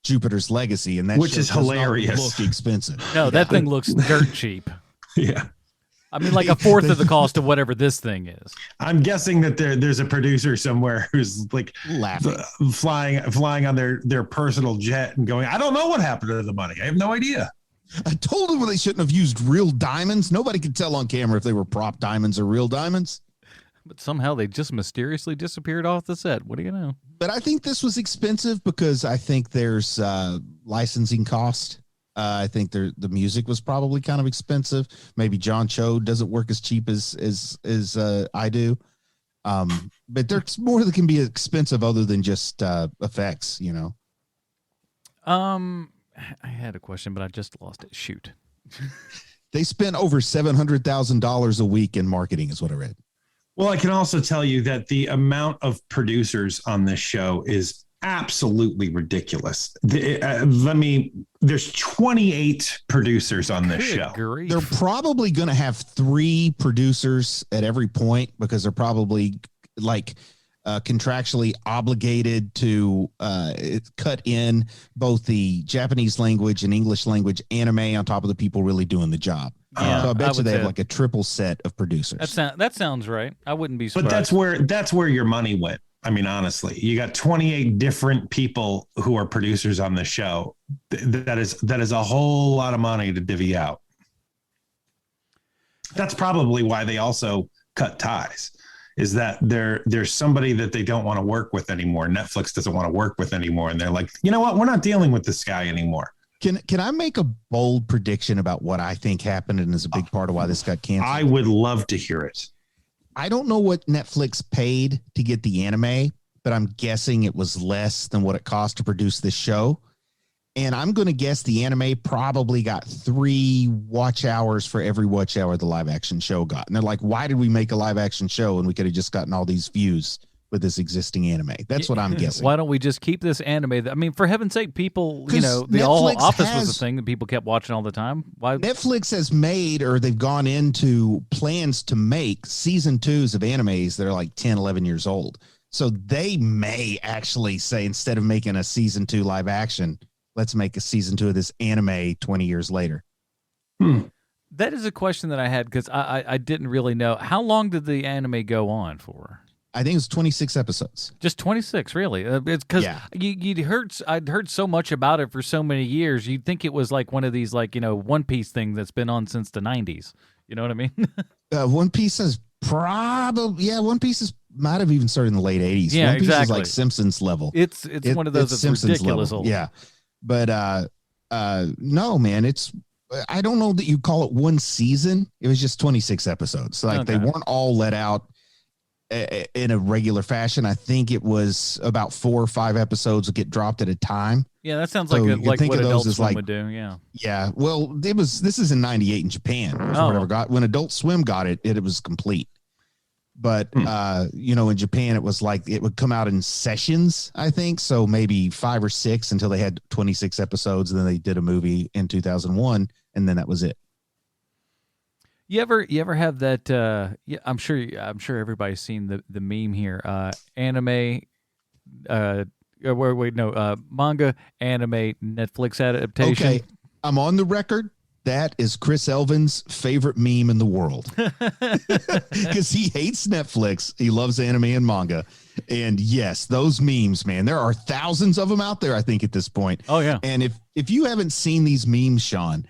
Jupiter's Legacy, and that which show is does not hilarious. look expensive. No, that thing looks dirt cheap. Yeah. I mean, like a fourth of the cost of whatever this thing is. I'm guessing that there's a producer somewhere who's laughing, flying on their personal jet and going, I don't know what happened to the money. I have no idea. I told them they shouldn't have used real diamonds. Nobody could tell on camera if they were prop diamonds or real diamonds. But somehow they just mysteriously disappeared off the set. What do you know? But I think this was expensive because I think there's licensing cost. I think the music was probably kind of expensive. Maybe John Cho doesn't work as cheap as I do. But there's more that can be expensive other than just effects, I had a question, but I just lost it. Shoot. They spent over $700,000 a week in marketing is what I read. Well, I can also tell you that the amount of producers on this show is absolutely ridiculous. There's 28 producers on this show. Grief. They're probably going to have 3 producers at every point because they're probably contractually obligated to cut in both the Japanese language and English language anime on top of the people really doing the job. Yeah, so I bet you they have say a triple set of producers. That sounds right. I wouldn't be surprised. But that's where your money went. I mean, honestly, you got 28 different people who are producers on this show. That is a whole lot of money to divvy out. That's probably why they also cut ties. Is that there's somebody that they don't want to work with anymore. Netflix doesn't want to work with anymore. And they're like, you know what? We're not dealing with this guy anymore. Can I make a bold prediction about what I think happened and is a big part of why this got canceled? I would love to hear it. I don't know what Netflix paid to get the anime, but I'm guessing it was less than what it cost to produce this show. And I'm going to guess the anime probably got 3 watch hours for every watch hour the live action show got. And they're like, why did we make a live action show and we could have just gotten all these views with this existing anime? That's what I'm guessing. Why don't we just keep this anime? I mean, for heaven's sake, people, the Netflix All Office was a thing that people kept watching all the time. Why? Netflix has made, or they've gone into plans to make season 2s of animes that are like 10, 11 years old. So they may actually say, instead of making a season 2 live action, let's make a season 2 of this anime 20 years later. That is a question that I had because I didn't really know. How long did the anime go on for? I think it was 26 episodes. Just 26, really? It's because I'd heard so much about it for so many years. You'd think it was like one of these, One Piece thing that's been on since the 90s. You know what I mean? One Piece is One Piece might have even started in the late 80s. Yeah, One Piece exactly. is like Simpsons level. It's one of those that's Simpsons ridiculous level. old. Yeah. But no, man, I don't know that you call it one season. It was just 26 episodes. They weren't all let out in a regular fashion. I think it was about 4 or 5 episodes would get dropped at a time. Yeah, that sounds So like you can like think what of those Adult as Swim like- would do. Yeah. Yeah. Well, this is in 98 in Japan. Oh. Whatever when Adult Swim got it, it was complete. But, in Japan, it was like it would come out in sessions, I think. So maybe 5 or 6 until they had 26 episodes. And then they did a movie in 2001. And then that was it. You ever have that? Yeah, I'm sure everybody's seen the meme here. Anime, manga, anime, Netflix adaptation. Okay. I'm on the record. That is Chris Elvin's favorite meme in the world because he hates Netflix. He loves anime and manga. And yes, those memes, man, there are thousands of them out there, I think, at this point. Oh, yeah. And if you haven't seen these memes, Sean,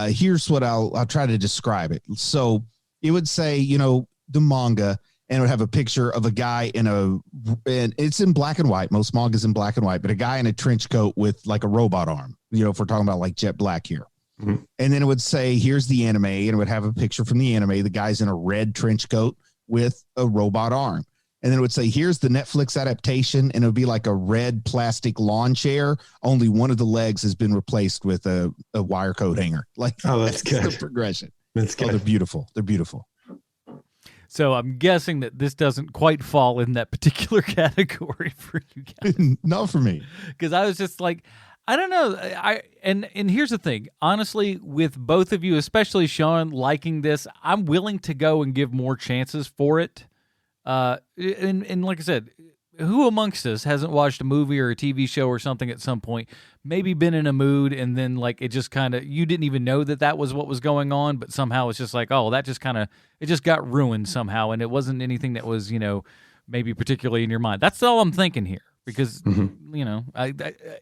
here's what I'll try to describe it. So it would say, the manga, and it would have a picture of a guy and it's in black and white. Most manga's in black and white, but a guy in a trench coat with like a robot arm, if we're talking about like Jet Black here. Mm-hmm. And then it would say, here's the anime, and it would have a picture from the anime. The guy's in a red trench coat with a robot arm. And then it would say, here's the Netflix adaptation, and it would be like a red plastic lawn chair. Only one of the legs has been replaced with a wire coat hanger. Like, that's good. The progression. That's good. They're beautiful. They're beautiful. So I'm guessing that this doesn't quite fall in that particular category for you guys. Not for me. Because I was just like, I don't know. And here's the thing. Honestly, with both of you, especially Sean, liking this, I'm willing to go and give more chances for it. And like I said, who amongst us hasn't watched a movie or a TV show or something at some point, maybe been in a mood, and then like it just kind of, you didn't even know that was what was going on, but somehow it's just like, oh, that just kind of, it just got ruined somehow, and it wasn't anything that was, maybe particularly in your mind. That's all I'm thinking here. Because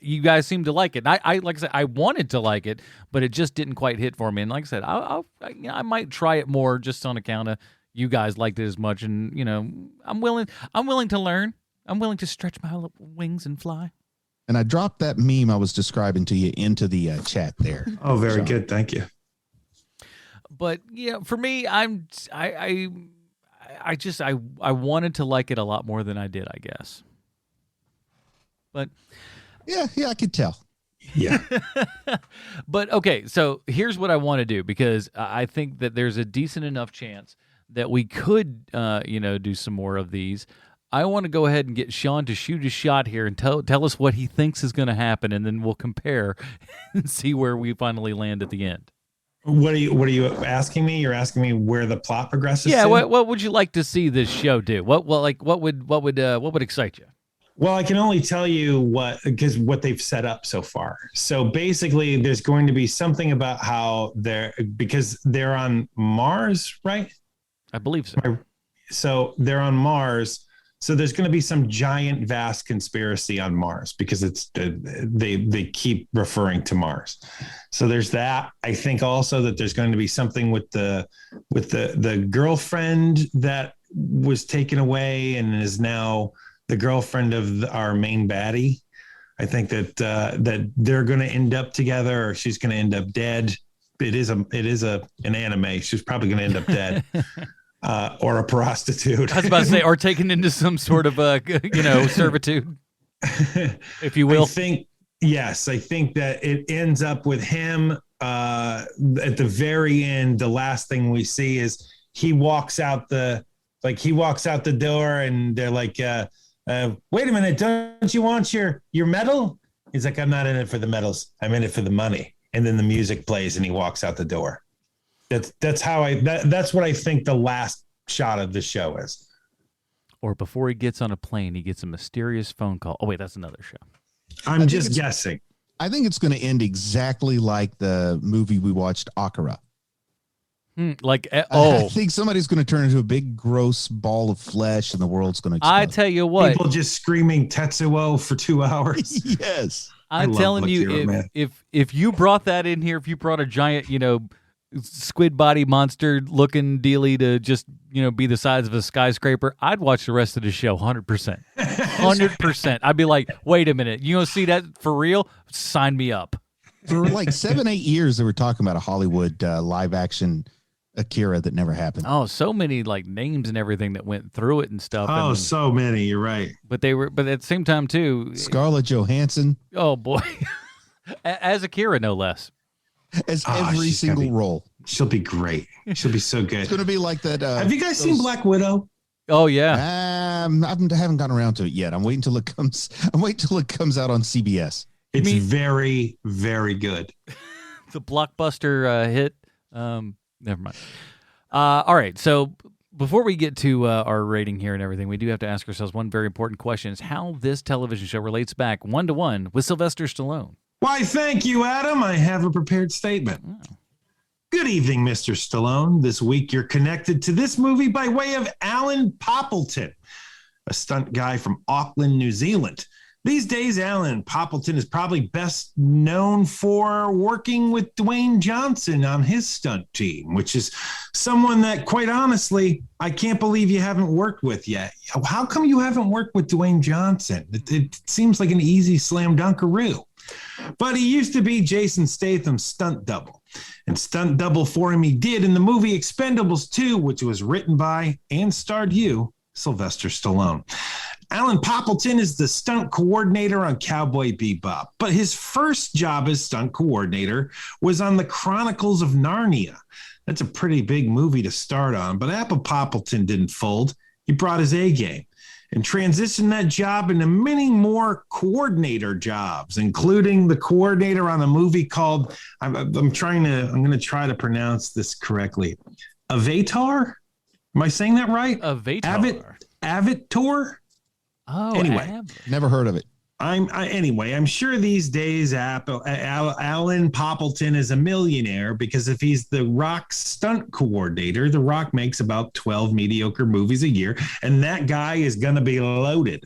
you guys seem to like it. I like I said, I wanted to like it, but it just didn't quite hit for me. And like I said, I might try it more just on account of you guys liked it as much. And I'm willing to learn. I'm willing to stretch my wings and fly. And I dropped that meme I was describing to you into the chat there. Oh, very good. Thank you. But yeah, for me, I wanted to like it a lot more than I did, I guess. But yeah, I could tell. Yeah. But okay, so here's what I want to do, because I think that there's a decent enough chance that we could, do some more of these. I want to go ahead and get Sean to shoot his shot here and tell us what he thinks is going to happen, and then we'll compare and see where we finally land at the end. What are you asking me? You're asking me where the plot progresses? Yeah. to? What would you like to see this show do? What would excite you? Well, I can only tell you what they've set up so far. So basically, there's going to be something about how because they're on Mars, right? I believe so. So they're on Mars. So there's going to be some giant, vast conspiracy on Mars because they keep referring to Mars. So there's that. I think also that there's going to be something with the girlfriend that was taken away and is now the girlfriend of our main baddie. I think that they're going to end up together, or she's going to end up dead. It is an anime. She's probably going to end up dead, or a prostitute. I was about to say, or taken into some sort of servitude, if you will. I think that it ends up with him at the very end. The last thing we see is he walks out the door, and they're like, wait a minute, don't you want your medal? He's like, I'm not in it for the medals. I'm in it for the money. And then the music plays and he walks out the door. That's what I think the last shot of the show is. Or before he gets on a plane, he gets a mysterious phone call. Oh, wait, that's another show. I'm just guessing. I think it's going to end exactly like the movie we watched, Akira. I think somebody's going to turn into a big, gross ball of flesh, and the world's going to explode. I tell you what, people just screaming Tetsuo for 2 hours. Yes, I'm telling you, if you brought that in here, if you brought a giant, squid body monster looking dealy to just be the size of a skyscraper, I'd watch the rest of the show 100%. 100%. I'd be like, wait a minute, you gonna see that for real? Sign me up. For like 7-8 years, they were talking about a Hollywood live action Akira that never happened. Oh, so many like names and everything that went through it and stuff. Oh, and, so many. You're right. but at the same time too. Scarlett Johansson Oh boy, as Akira, no less. as Oh, every she's gonna single be- role. She'll be great. She'll be so good. It's going to be like that. Have you guys seen Black Widow? Oh yeah. I haven't gotten around to it yet. I'm waiting till it comes. I'm waiting till it comes out on CBS. It's very, very good. The blockbuster hit. Never mind. All right. So before we get to our rating here and everything, we do have to ask ourselves one very important question: is how this television show relates back 1-to-1 with Sylvester Stallone. Why, thank you, Adam. I have a prepared statement. Oh. Good evening, Mr. Stallone. This week you're connected to this movie by way of Alan Poppleton, a stunt guy from Auckland, New Zealand. These days, Alan Poppleton is probably best known for working with Dwayne Johnson on his stunt team, which is someone that, quite honestly, I can't believe you haven't worked with yet. How come you haven't worked with Dwayne Johnson? It seems like an easy slam dunkaroo. But he used to be Jason Statham's stunt double. And stunt double for him he did in the movie Expendables 2, which was written by and starred you, Sylvester Stallone. Alan Poppleton is the stunt coordinator on Cowboy Bebop, but his first job as stunt coordinator was on the Chronicles of Narnia. That's a pretty big movie to start on, but Apple Poppleton didn't fold. He brought his A game and transitioned that job into many more coordinator jobs, including the coordinator on a movie called, I'm going to try to pronounce this correctly, Avatar? Am I saying that right? Avatar. Avatar? Oh, anyway, Never heard of it. I'm sure these days Alan Poppleton is a millionaire because if he's the Rock stunt coordinator, the Rock makes about 12 mediocre movies a year, and that guy is going to be loaded.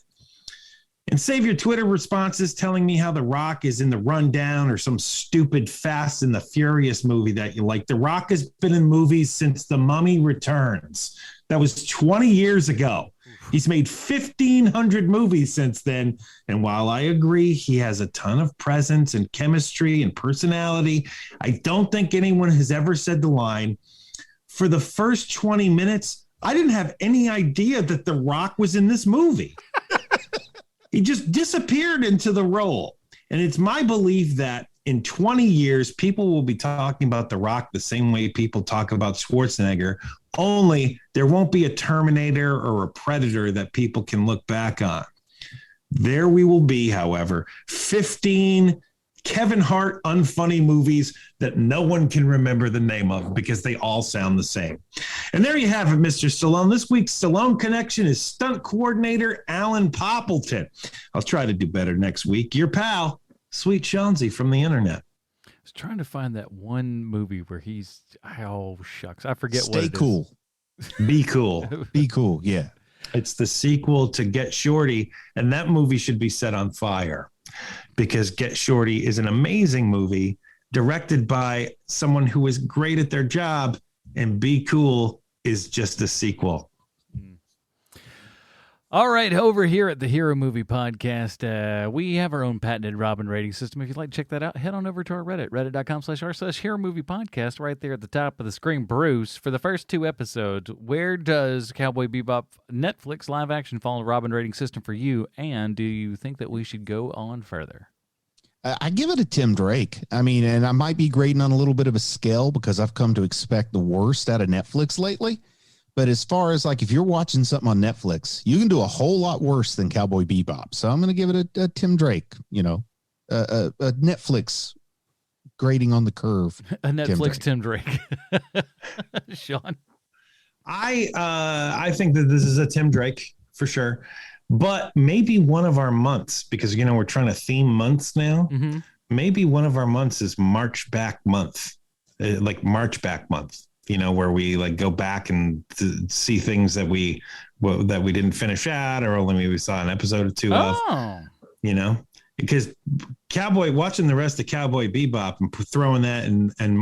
And save your Twitter responses telling me how the Rock is in The Rundown or some stupid Fast and the Furious movie that you like. The Rock has been in movies since The Mummy Returns. That was 20 years ago. He's made 1,500 movies since then. And while I agree he has a ton of presence and chemistry and personality, I don't think anyone has ever said the line, for the first 20 minutes, I didn't have any idea that The Rock was in this movie. He just disappeared into the role. And it's my belief that in 20 years, people will be talking about The Rock the same way people talk about Schwarzenegger, only there won't be a Terminator or a Predator that people can look back on. There we will be, however, 15 Kevin Hart unfunny movies that no one can remember the name of because they all sound the same. And there you have it, Mr. Stallone. This week's Stallone Connection is stunt coordinator Alan Poppleton. I'll try to do better next week. Your pal, Sweet Chauncey from the internet. I was trying to find that one movie where he's, oh shucks, I forget what Stay it cool. Be cool. Be cool. Yeah. It's the sequel to Get Shorty, and that movie should be set on fire because Get Shorty is an amazing movie directed by someone who is great at their job, and Be Cool is just a sequel. All right, over here at the Hero Movie Podcast, we have our own patented Robin rating system. If you'd like to check that out, head on over to our Reddit, reddit.com/r/Hero Movie Podcast, right there at the top of the screen. Bruce, for the first 2 episodes, where does Cowboy Bebop Netflix live action follow Robin rating system for you? And do you think that we should go on further? I give it a Tim Drake. I mean, and I might be grading on a little bit of a scale because I've come to expect the worst out of Netflix lately. But as far as like if you're watching something on Netflix, you can do a whole lot worse than Cowboy Bebop. So I'm going to give it a Tim Drake, a Netflix grading on the curve. A Netflix Tim Drake. Sean? I think that this is a Tim Drake for sure, but maybe one of our months, because, we're trying to theme months now. Mm-hmm. Maybe one of our months is March back month, like March back month. Where we like go back and see things that we didn't finish at, or only maybe we saw an episode or two of, because watching the rest of Cowboy Bebop and throwing that and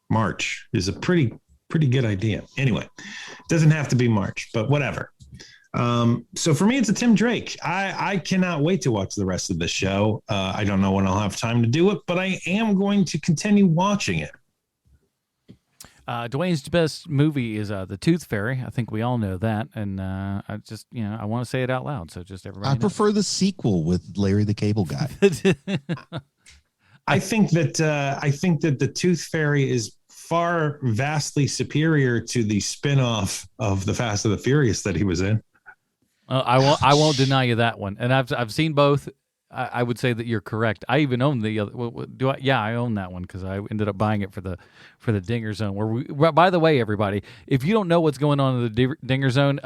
March is a pretty good idea. Anyway, it doesn't have to be March, but whatever. So for me, it's a Tim Drake. I cannot wait to watch the rest of the show. I don't know when I'll have time to do it, but I am going to continue watching it. Dwayne's best movie is The Tooth Fairy. I think we all know that, and I just, I want to say it out loud, so just everybody. I prefer the sequel with Larry the Cable Guy. I think that the Tooth Fairy is vastly superior to the spin-off of the Fast and the Furious that he was in. I won't deny you that one, and I've seen both. I would say that you're correct. I even own the other. Do I? Yeah, I own that one because I ended up buying it for the Dinger Zone. By the way, everybody, if you don't know what's going on in the Dinger Zone,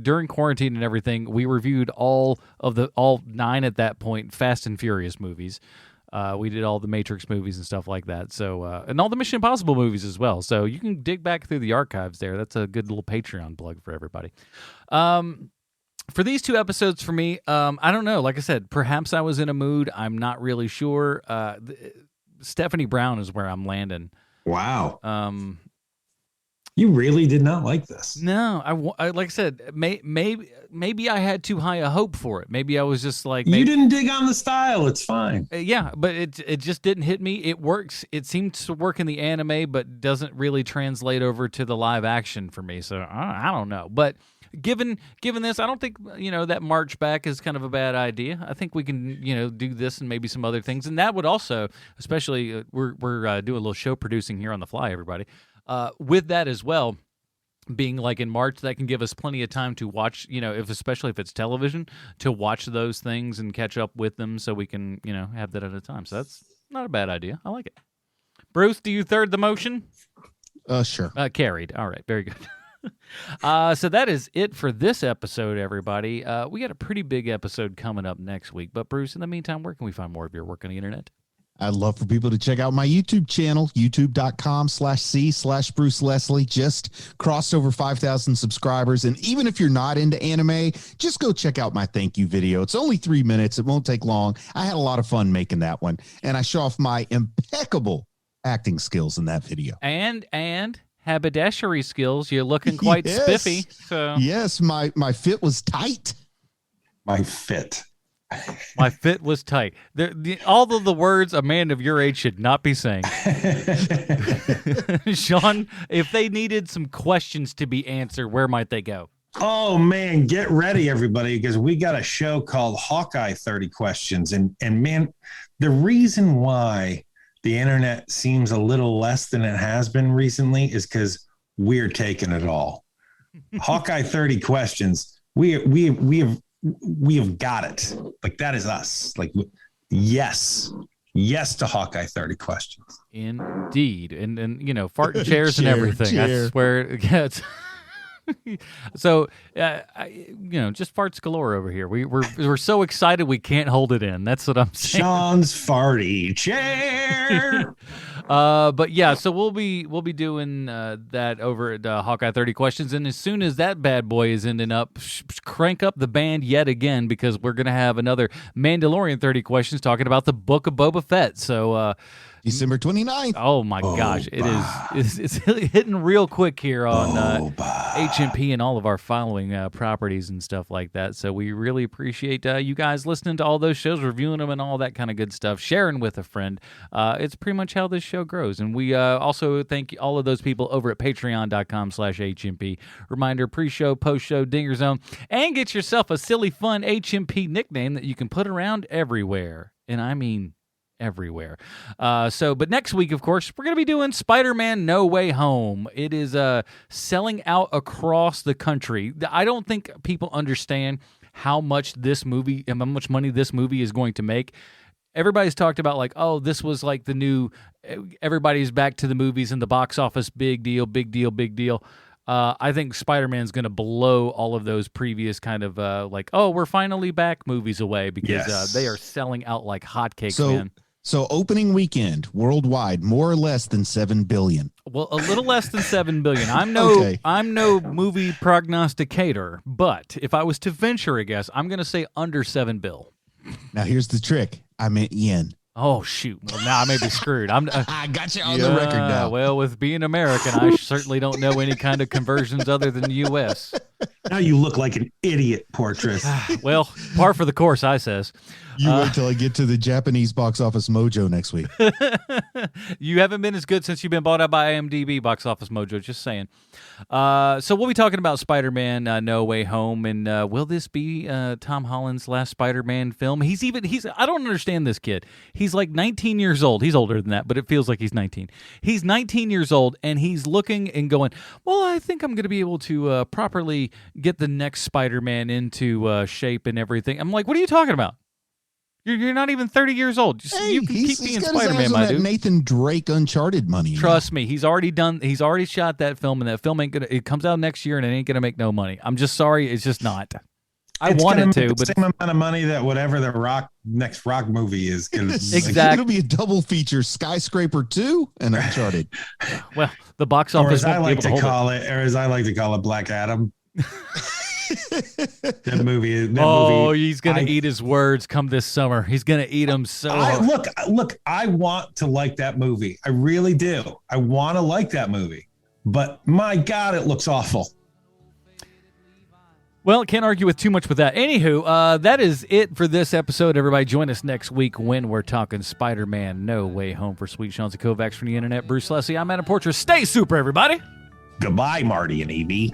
during quarantine and everything, we reviewed all 9 at that point Fast and Furious movies. We did all the Matrix movies and stuff like that. So and all the Mission Impossible movies as well. So you can dig back through the archives there. That's a good little Patreon plug for everybody. For these 2 episodes for me, I don't know. Like I said, perhaps I was in a mood. I'm not really sure. Stephanie Brown is where I'm landing. Wow. You really did not like this. No, I like I said, maybe I had too high a hope for it. Maybe I was just like, you didn't dig on the style. It's fine. Yeah, but it just didn't hit me. It works. It seems to work in the anime, but doesn't really translate over to the live action for me. So I don't know. But given this, I don't think that march back is kind of a bad idea. I think we can do this and maybe some other things, and that would also, especially we're doing a little show producing here on the fly, everybody. With that as well, being like in March, that can give us plenty of time to watch, especially if it's television, to watch those things and catch up with them so we can, have that at a time. So that's not a bad idea. I like it. Bruce, do you third the motion? Sure. Carried. All right. Very good. So that is it for this episode, everybody. We got a pretty big episode coming up next week. But Bruce, in the meantime, where can we find more of your work on the internet? I'd love for people to check out my YouTube channel, youtube.com/C/Bruce Leslie. Just crossed over 5,000 subscribers. And even if you're not into anime, just go check out my thank you video. It's only 3 minutes. It won't take long. I had a lot of fun making that one. And I show off my impeccable acting skills in that video. And haberdashery skills. You're looking quite spiffy. So yes, my fit was tight. My fit was tight. All of the words a man of your age should not be saying. Sean, if they needed some questions to be answered, where might they go? Oh man, get ready, everybody, because we got a show called Hawkeye 30 Questions. And man, the reason why the internet seems a little less than it has been recently is because we're taking it all. Hawkeye 30 Questions. We have got it. Like, that is us. Like, yes to Hawkeye 30 Questions. Indeed. And farting chairs and everything. That's where it gets. So, just farts galore over here. We're so excited we can't hold it in. That's what I'm saying. Sean's farty chair. But yeah, so we'll be doing that over at Hawkeye 30 Questions, and as soon as that bad boy is ending up, crank up the band yet again, because we're gonna have another Mandalorian 30 Questions talking about the Book of Boba Fett. So December 29th. Oh my gosh, it's hitting real quick here on HMP and all of our following properties and stuff like that. So we really appreciate you guys listening to all those shows, reviewing them and all that kind of good stuff, sharing with a friend. It's pretty much how this show grows. And we also thank all of those people over at patreon.com/HMP. Reminder, pre-show, post-show, Dinger Zone, and get yourself a silly, fun HMP nickname that you can put around everywhere. And I mean everywhere. But next week, of course, we're going to be doing Spider-Man No Way Home. It is selling out across the country. I don't think people understand how much money this movie is going to make. Everybody's talked about like, oh, this was like the new, everybody's back to the movies and the box office, big deal, big deal, big deal. I think Spider-Man's going to blow all of those previous kind of like, oh, we're finally back movies away, because they are selling out like hotcakes, man. So opening weekend worldwide, more or less than 7 billion. Well, a little less than 7 billion. I'm no movie prognosticator, but if I was to venture a guess, I'm going to say under 7 bill. Now here's the trick. I meant yen. Oh shoot! Well, now I may be screwed. I got you on the record now. Well, with being American, I certainly don't know any kind of conversions other than U.S. Now you look like an idiot, Portress. Well, par for the course, I says. You wait till I get to the Japanese box office mojo next week. You haven't been as good since you've been bought out by IMDb box office mojo, just saying. So we'll be talking about Spider-Man No Way Home, and will this be Tom Holland's last Spider-Man film? He's I don't understand this kid. He's like 19 years old. He's older than that, but it feels like he's 19. He's 19 years old, and he's looking and going, well, I think I'm going to be able to properly get the next Spider-Man into shape and everything. I'm like, what are you talking about? You're not even 30 years old. You can keep being Spider-Man, my dude. Nathan Drake Uncharted money. Trust me, he's already shot that film, and that film it comes out next year, and it ain't gonna make no money. I'm just sorry, it's just not. I want it to, but the same amount of money that whatever the next Rock movie is gonna exactly. It'll be a double feature: Skyscraper 2 and Uncharted. Well, the box office. Or as I like to call it, Black Adam. That movie. He's gonna eat his words come this summer. He's gonna eat them so hard. Look, I want to like that movie. I really do. I want to like that movie, but my God, it looks awful. Well, can't argue with too much with that. Anywho, that is it for this episode. Everybody join us next week when we're talking Spider-Man No Way Home. For Sweet Sean's Kovacs from the internet, Bruce Leslie, I'm Adam Porcher. Stay super, everybody. Goodbye, Marty and Evie.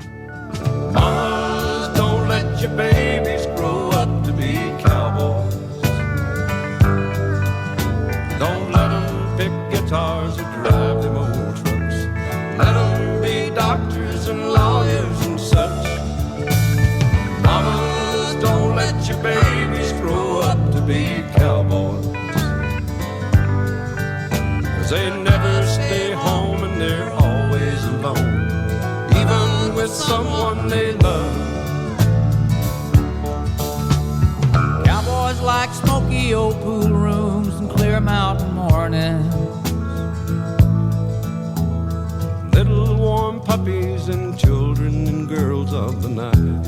Mamas, don't let your babies grow up to be cowboys. Don't let them pick guitars or drive them old trucks. Let them be doctors and lawyers and such. Mamas, don't let your babies grow up to be cowboys. 'Cause they never stay home and they're always alone, even with someone they love. Cowboys like smoky old pool rooms and clear mountain mornings. Little warm puppies and children and girls of the night.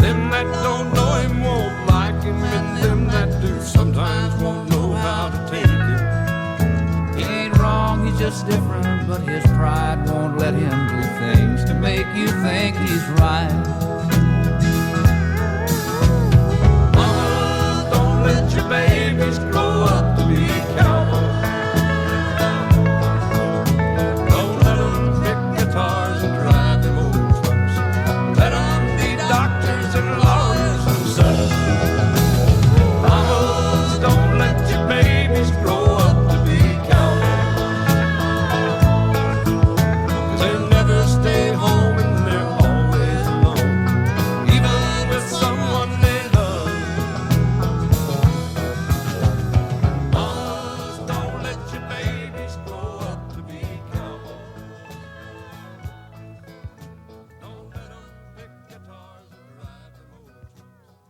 Them that don't know him won't like him, and them that do sometimes won't know how to take it. He ain't wrong, he's just different, but his pride won't let him do things to make you think he's right. Mama, don't let your babies grow